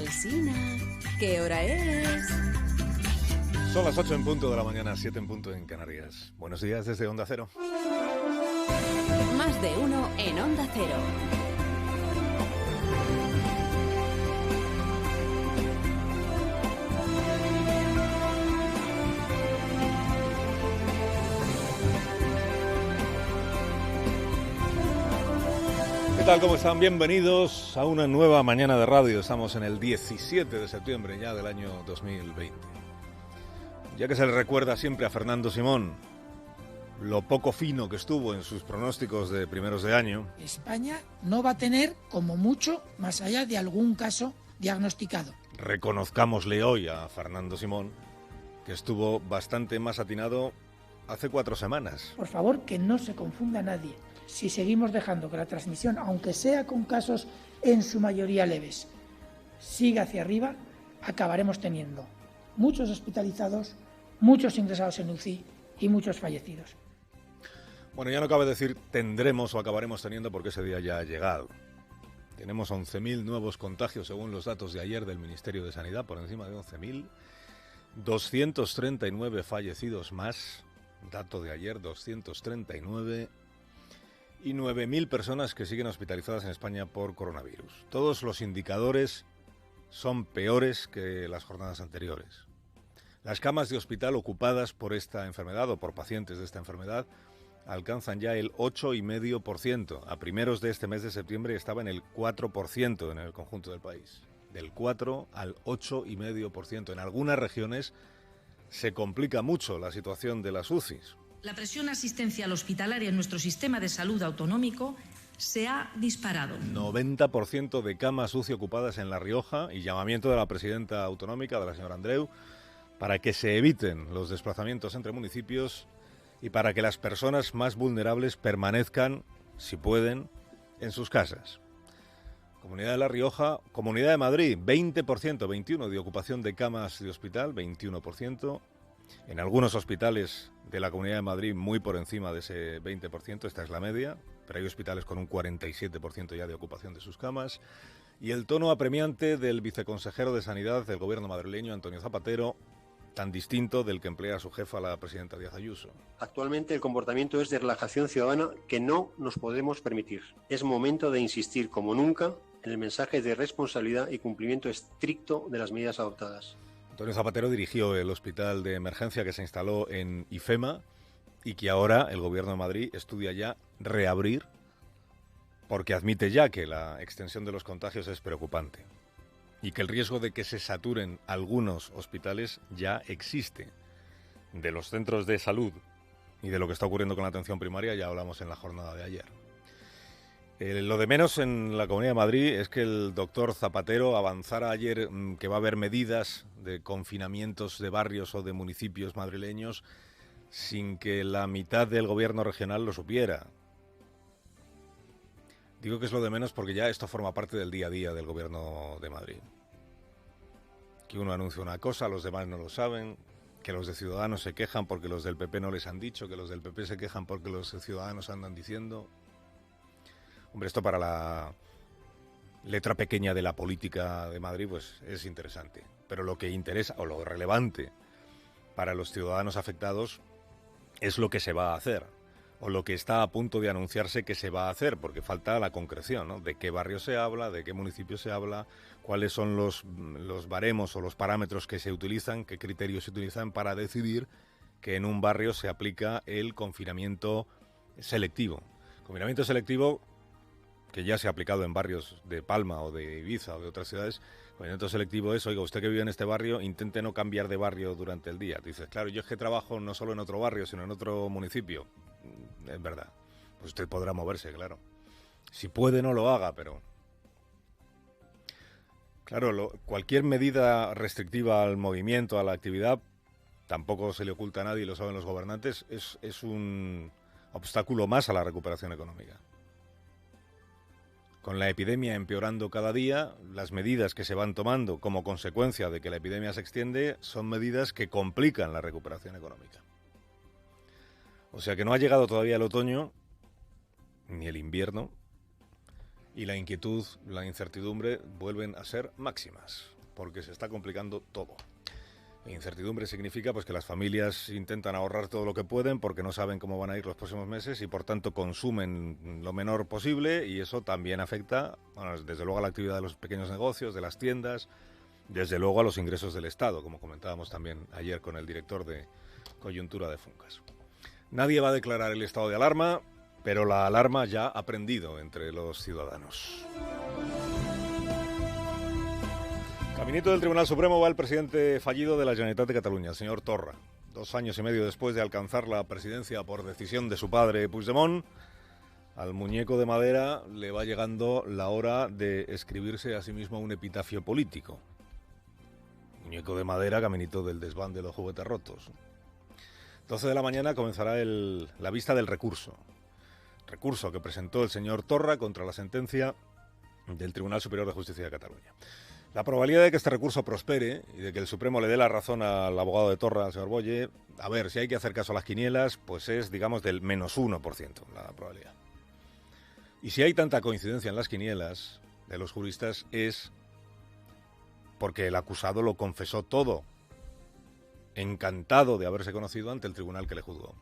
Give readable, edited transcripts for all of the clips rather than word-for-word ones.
Alsina, ¿qué hora es? Son las 8 en punto de la mañana, 7 en punto en Canarias. Buenos días desde Onda Cero. Más de uno en Onda Cero. ¿Qué tal? ¿Cómo están? Bienvenidos a una nueva mañana de radio. Estamos en el 17 de septiembre ya del año 2020. Ya que se le recuerda siempre a Fernando Simón lo poco fino que estuvo en sus pronósticos de primeros de año. España no va a tener, como mucho, más allá de algún caso diagnosticado. Reconozcámosle hoy a Fernando Simón que estuvo bastante más atinado hace 4 semanas. Por favor, que no se confunda nadie. Si seguimos dejando que la transmisión, aunque sea con casos en su mayoría leves, siga hacia arriba, acabaremos teniendo muchos hospitalizados, muchos ingresados en UCI y muchos fallecidos. Bueno, ya no cabe decir tendremos o acabaremos teniendo porque ese día ya ha llegado. Tenemos 11.000 nuevos contagios según los datos de ayer del Ministerio de Sanidad, por encima de 11.000. 239 fallecidos más, dato de ayer, 239. Y 9.000 personas que siguen hospitalizadas en España por coronavirus. Todos los indicadores son peores que las jornadas anteriores. Las camas de hospital ocupadas por esta enfermedad o por pacientes de esta enfermedad alcanzan ya el 8,5%. A primeros de este mes de septiembre estaba en el 4% en el conjunto del país. Del 4 al 8,5%. En algunas regiones se complica mucho la situación de las UCIs. La presión asistencial hospitalaria en nuestro sistema de salud autonómico se ha disparado. 90% de camas UCI ocupadas en La Rioja y llamamiento de la presidenta autonómica, de la señora Andreu, para que se eviten los desplazamientos entre municipios y para que las personas más vulnerables permanezcan, si pueden, en sus casas. Comunidad de La Rioja, Comunidad de Madrid, 20%, 21% de ocupación de camas de hospital, 21%. En algunos hospitales de la Comunidad de Madrid muy por encima de ese 20%, esta es la media, pero hay hospitales con un 47% ya de ocupación de sus camas. Y el tono apremiante del viceconsejero de Sanidad del gobierno madrileño, Antonio Zapatero, tan distinto del que emplea su jefa, la presidenta Díaz Ayuso. Actualmente el comportamiento es de relajación ciudadana que no nos podemos permitir. Es momento de insistir como nunca en el mensaje de responsabilidad y cumplimiento estricto de las medidas adoptadas. Antonio Zapatero dirigió el hospital de emergencia que se instaló en IFEMA y que ahora el Gobierno de Madrid estudia ya reabrir porque admite ya que la extensión de los contagios es preocupante y que el riesgo de que se saturen algunos hospitales ya existe. De los centros de salud y de lo que está ocurriendo con la atención primaria ya hablamos en la jornada de ayer. Lo de menos en la Comunidad de Madrid es que el doctor Zapatero avanzara ayer que va a haber medidas de confinamientos de barrios o de municipios madrileños sin que la mitad del gobierno regional lo supiera. Digo que es lo de menos porque ya esto forma parte del día a día del gobierno de Madrid. Que uno anuncia una cosa, los demás no lo saben, que los de Ciudadanos se quejan porque los del PP no les han dicho, que los del PP se quejan porque los de Ciudadanos andan diciendo. Hombre, esto para la letra pequeña de la política de Madrid pues es interesante. Pero lo que interesa, o lo relevante para los ciudadanos afectados, es lo que se va a hacer, o lo que está a punto de anunciarse que se va a hacer, porque falta la concreción, ¿no? De qué barrio se habla, de qué municipio se habla, cuáles son los baremos o los parámetros que se utilizan, qué criterios se utilizan para decidir que en un barrio se aplica el confinamiento selectivo. Confinamiento selectivo que ya se ha aplicado en barrios de Palma o de Ibiza o de otras ciudades. El confinamiento selectivo es, oiga, usted que vive en este barrio, intente no cambiar de barrio durante el día. Dices, claro, yo es que trabajo no solo en otro barrio, sino en otro municipio. Es verdad. Pues usted podrá moverse, claro. Si puede, no lo haga, pero... Claro, cualquier medida restrictiva al movimiento, a la actividad, tampoco se le oculta a nadie, y lo saben los gobernantes, es un obstáculo más a la recuperación económica. Con la epidemia empeorando cada día, las medidas que se van tomando como consecuencia de que la epidemia se extiende son medidas que complican la recuperación económica. O sea que no ha llegado todavía el otoño, ni el invierno, y la inquietud, la incertidumbre vuelven a ser máximas. porque se está complicando todo. Incertidumbre significa pues que las familias intentan ahorrar todo lo que pueden porque no saben cómo van a ir los próximos meses y por tanto consumen lo menor posible, y eso también afecta, bueno, desde luego a la actividad de los pequeños negocios, de las tiendas, desde luego a los ingresos del Estado, como comentábamos también ayer con el director de Coyuntura de Funcas. Nadie va a declarar el estado de alarma, pero la alarma ya ha prendido entre los ciudadanos. Caminito del Tribunal Supremo va el presidente fallido de la Generalitat de Cataluña, el señor Torra. 2 años y medio después de alcanzar la presidencia por decisión de su padre Puigdemont, al muñeco de madera le va llegando la hora de escribirse a sí mismo un epitafio político. Muñeco de madera, caminito del desván de los juguetes rotos. 12 de la mañana comenzará la vista del recurso. Recurso que presentó el señor Torra contra la sentencia del Tribunal Superior de Justicia de Cataluña. La probabilidad de que este recurso prospere y de que el Supremo le dé la razón al abogado de Torra, al señor Boye, a ver, si hay que hacer caso a las quinielas, pues es, digamos, del menos 1% la probabilidad. Y si hay tanta coincidencia en las quinielas de los juristas es porque el acusado lo confesó todo, encantado de haberse conocido ante el tribunal que le juzgó.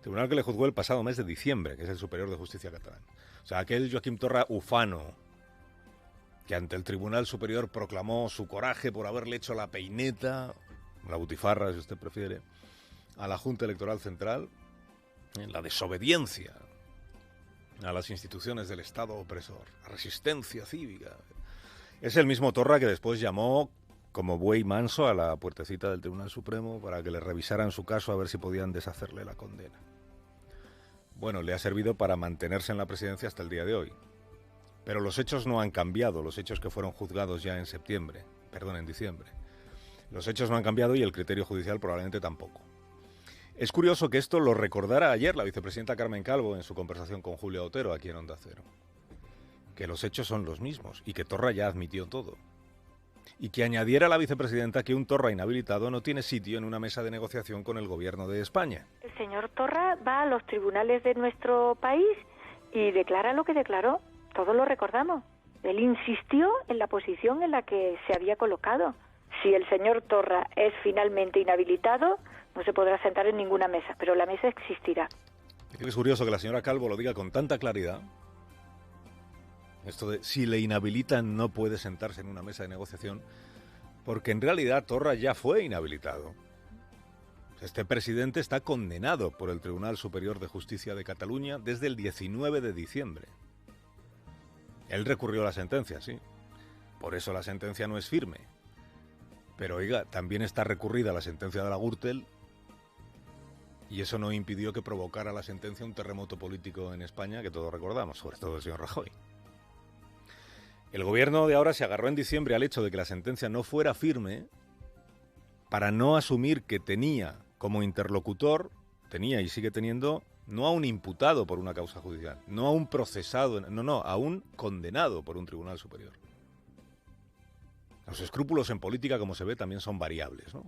Tribunal que le juzgó el pasado mes de diciembre, que es el Superior de Justicia catalán. O sea, aquel Joaquim Torra ufano, que ante el Tribunal Superior proclamó su coraje por haberle hecho la peineta, la butifarra, si usted prefiere, a la Junta Electoral Central, en la desobediencia a las instituciones del Estado opresor, a resistencia cívica. Es el mismo Torra que después llamó como buey manso a la puertecita del Tribunal Supremo para que le revisaran su caso a ver si podían deshacerle la condena. Bueno, le ha servido para mantenerse en la presidencia hasta el día de hoy. Pero los hechos no han cambiado, los hechos que fueron juzgados ya en diciembre. Los hechos no han cambiado y el criterio judicial probablemente tampoco. Es curioso que esto lo recordara ayer la vicepresidenta Carmen Calvo en su conversación con Julia Otero aquí en Onda Cero. Que los hechos son los mismos y que Torra ya admitió todo. Y que añadiera la vicepresidenta que un Torra inhabilitado no tiene sitio en una mesa de negociación con el gobierno de España. El señor Torra va a los tribunales de nuestro país y declara lo que declaró. Todos lo recordamos. Él insistió en la posición en la que se había colocado. Si el señor Torra es finalmente inhabilitado, no se podrá sentar en ninguna mesa, pero la mesa existirá. Es curioso que la señora Calvo lo diga con tanta claridad. Esto de si le inhabilitan no puede sentarse en una mesa de negociación, porque en realidad Torra ya fue inhabilitado. Este presidente está condenado por el Tribunal Superior de Justicia de Cataluña desde el 19 de diciembre. Él recurrió a la sentencia, sí. Por eso la sentencia no es firme. Pero, oiga, también está recurrida la sentencia de la Gürtel y eso no impidió que provocara la sentencia un terremoto político en España que todos recordamos, sobre todo el señor Rajoy. El gobierno de ahora se agarró en diciembre al hecho de que la sentencia no fuera firme para no asumir que tenía como interlocutor, tenía y sigue teniendo, no a un imputado por una causa judicial, no a un procesado, no, a un condenado por un tribunal superior. Los escrúpulos en política, como se ve, también son variables, ¿no?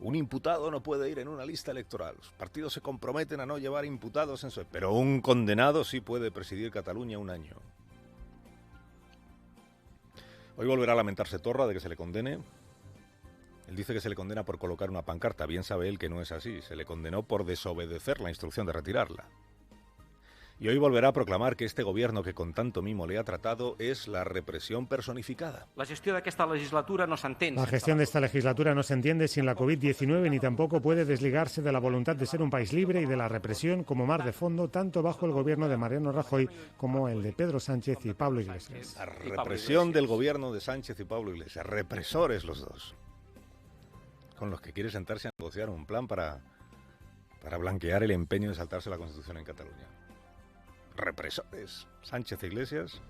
Un imputado no puede ir en una lista electoral. Los partidos se comprometen a no llevar imputados en su... Pero un condenado sí puede presidir Cataluña un año. Hoy volverá a lamentarse Torra de que se le condene. Él dice que se le condena por colocar una pancarta. Bien sabe él que no es así. Se le condenó por desobedecer la instrucción de retirarla. Y hoy volverá a proclamar que este gobierno que con tanto mimo le ha tratado es la represión personificada. La gestión de esta legislatura no se entiende. La gestión de esta legislatura no se entiende sin la COVID-19 ni tampoco puede desligarse de la voluntad de ser un país libre y de la represión como mar de fondo, tanto bajo el gobierno de Mariano Rajoy como el de Pedro Sánchez y Pablo Iglesias. La represión del gobierno de Sánchez y Pablo Iglesias. Represores los dos. Con los que quiere sentarse a negociar un plan para blanquear el empeño de saltarse la Constitución en Cataluña. Represores. Sánchez e Iglesias,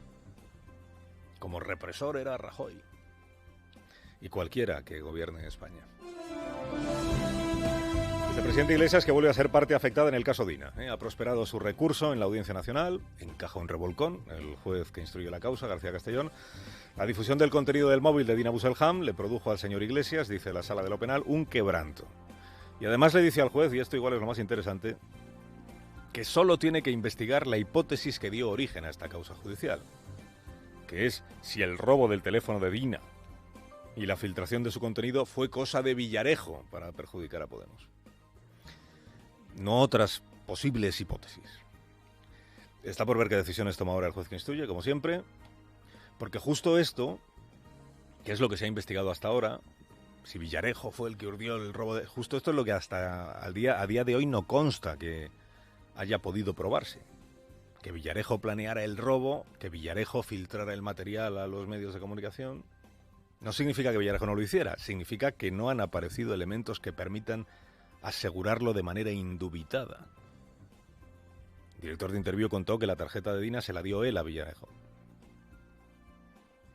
como represor era Rajoy y cualquiera que gobierne España. Vicepresidente Iglesias, que vuelve a ser parte afectada en el caso Dina. Ha prosperado su recurso en la Audiencia Nacional, encajó en revolcón el juez que instruye la causa, García Castellón. La difusión del contenido del móvil de Dina Busselham le produjo al señor Iglesias, dice la Sala de lo Penal, un quebranto. Y además le dice al juez, y esto igual es lo más interesante, que solo tiene que investigar la hipótesis que dio origen a esta causa judicial, que es si el robo del teléfono de Dina y la filtración de su contenido fue cosa de Villarejo para perjudicar a Podemos. No otras posibles hipótesis. Está por ver qué decisiones toma ahora el juez que instruye, como siempre, porque justo esto, que es lo que se ha investigado hasta ahora, si Villarejo fue el que urdió el robo de... Justo esto es lo que hasta a día de hoy no consta que haya podido probarse. Que Villarejo planeara el robo, que Villarejo filtrara el material a los medios de comunicación, no significa que Villarejo no lo hiciera, significa que no han aparecido elementos que permitan asegurarlo de manera indubitada. El director de Interview contó que la tarjeta de Dina se la dio él a Villarejo.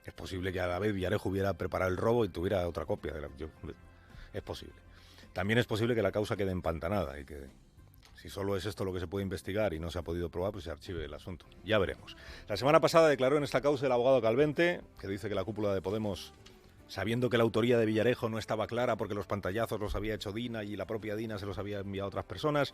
Es posible que a la vez Villarejo hubiera preparado el robo y tuviera otra copia. Es posible. También es posible que la causa quede empantanada y que si solo es esto lo que se puede investigar y no se ha podido probar, pues se archive el asunto. Ya veremos. La semana pasada declaró en esta causa el abogado Calvente, que dice que la cúpula de Podemos, sabiendo que la autoría de Villarejo no estaba clara porque los pantallazos los había hecho Dina y la propia Dina se los había enviado a otras personas,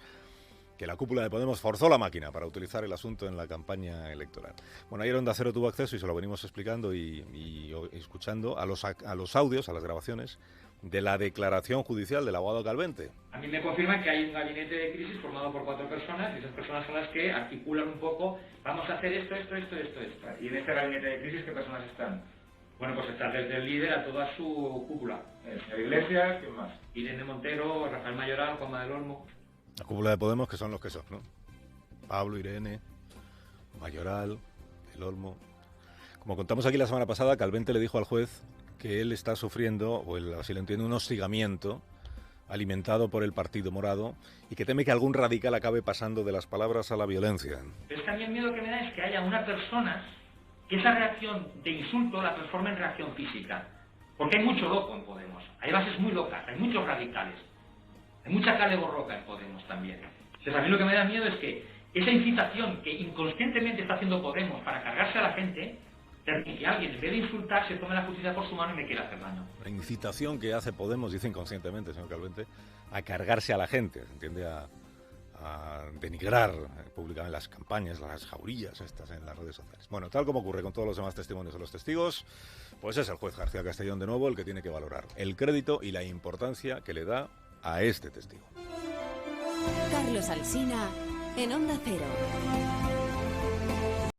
que la cúpula de Podemos forzó la máquina para utilizar el asunto en la campaña electoral. Bueno, ayer Onda Cero tuvo acceso, y se lo venimos explicando y escuchando, a los audios, a las grabaciones de la declaración judicial del abogado Calvente. A mí me confirman que hay un gabinete de crisis formado por 4 personas, y esas personas son las que articulan un poco, vamos a hacer esto. ¿Y en este gabinete de crisis qué personas están? Bueno, pues está desde el líder a toda su cúpula. El señor Iglesias, ¿quién más? Irene Montero, Rafael Mayoral, Juanma del Olmo. La cúpula de Podemos, que son los que son, ¿no? Pablo, Irene, Mayoral, el Olmo. Como contamos aquí la semana pasada, Calvente le dijo al juez que él está sufriendo, o él así lo entiende, un hostigamiento alimentado por el Partido Morado y que teme que algún radical acabe pasando de las palabras a la violencia. Pero es que a mí el miedo que me da es que haya una persona que esa reacción de insulto la transforme en reacción física. Porque hay mucho loco en Podemos. Hay bases muy locas, hay muchos radicales. Hay mucha cale borroca en Podemos también. Entonces a mí lo que me da miedo es que esa incitación que inconscientemente está haciendo Podemos para cargarse a la gente, termine que alguien, en vez de insultar, se tome la justicia por su mano y me quiera hacer daño. La incitación que hace Podemos, dice inconscientemente, señor Calvente, a cargarse a la gente, ¿se entiende? A denigrar públicamente las campañas, las jaurías estas en las redes sociales. Bueno, tal como ocurre con todos los demás testimonios de los testigos, pues es el juez García Castellón de nuevo el que tiene que valorar el crédito y la importancia que le da a este testigo. Carlos Alsina, en Onda Cero.